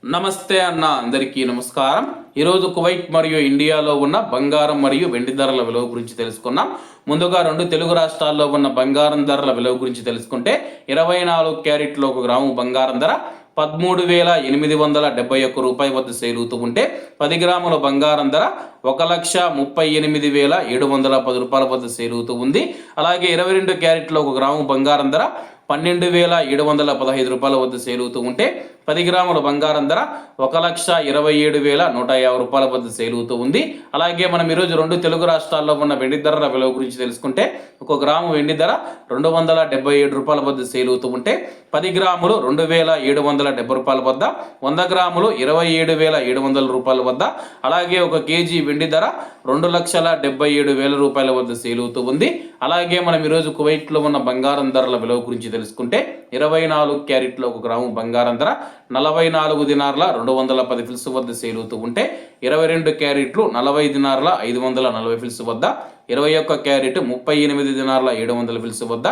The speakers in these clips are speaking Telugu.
నమస్తే అన్న అందరికీ నమస్కారం. ఈరోజు కువైట్ మరియు ఇండియాలో ఉన్న బంగారం మరియు వెండి ధరల విలువ గురించి తెలుసుకున్నాం. ముందుగా రెండు తెలుగు రాష్ట్రాల్లో ఉన్న బంగారం ధరల విలువ గురించి తెలుసుకుంటే 24 క్యారెట్లో 1 గ్రాము బంగారం ధర 13,871 రూపాయల వద్ద సేల్ అవుతూ ఉంటే 10 గ్రాముల బంగారం ధర 1,38,710 రూపాయల వద్ద సేల్ అవుతూ ఉంది. అలాగే 22 క్యారెట్లో 1 గ్రాము బంగారం ధర 12,715 రూపాయల వద్ద సేల్ అవుతూ ఉంటే 10 గ్రాముల బంగారం ధర 1,27,150 రూపాయల వద్ద సేల్ అవుతూ ఉంది. అలాగే మనం ఈరోజు రెండు తెలుగు రాష్ట్రాల్లో ఉన్న వెండి ధరల విలువ గురించి తెలుసుకుంటే 1 గ్రాము వెండి ధర 277 రూపాయల వద్ద సేల్ అవుతూ ఉంటే 10 గ్రాములు 2,770 రూపాయల వద్ద, 100 గ్రాములు 27,700 రూపాయల వద్ద, అలాగే 1 కేజీ వెండి ధర 2,77,000 రూపాయల వద్ద సేల్ అవుతూ ఉంది. అలాగే మనం ఈరోజు కువైట్లో ఉన్న బంగారం ధరల విలువ గురించి తెలుసుకుంటే 24 క్యారెట్లో 1 గ్రాము బంగారం ధర 44 దినార్ల 210 ఫిల్స్ వద్ద సేల్ అవుతూ ఉంటే 22 క్యారెట్లు 40 దినార్ల 540 ఫిల్స్ వద్ద, 21 క్యారెట్ 38 దినార్ల 700 ఫిల్స్ వద్ద,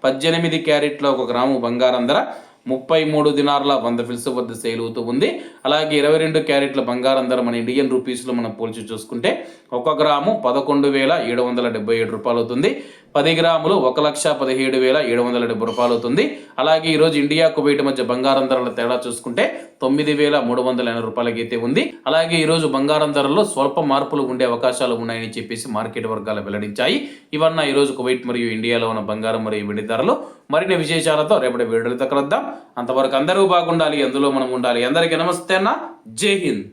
18 క్యారెట్ల 1 గ్రాము బంగారం ధర 33 దినార్ల 100 ఫిల్స్ వద్ద సేల్ అవుతూ ఉంది. అలాగే 22 క్యారెట్ల బంగారం ధర మన ఇండియన్ రూపీస్లో మనం పోల్చి చూసుకుంటే 1 గ్రాము 11,777 రూపాయలు అవుతుంది. 10 గ్రాములు 1,17,770 రూపాయలు అవుతుంది. అలాగే ఈరోజు ఇండియా కువైట్ మధ్య బంగారం ధరల తేడా చూసుకుంటే 9,380 రూపాయలకి అయితే ఉంది. అలాగే ఈరోజు బంగారం ధరల్లో స్వల్ప మార్పులు ఉండే అవకాశాలు ఉన్నాయని చెప్పేసి మార్కెట్ వర్గాలు వెల్లడించాయి. ఇవన్న ఈరోజు కువైట్ మరియు ఇండియాలో ఉన్న బంగారం మరియు వెండి ధరలు. మరిన్ని విశేషాలతో రేపటి వీడియోలతో కలుద్దాం. అంతవరకు అందరూ బాగుండాలి, అందులో మనం ఉండాలి. అందరికీ నమస్తే అన్న, జై హింద్.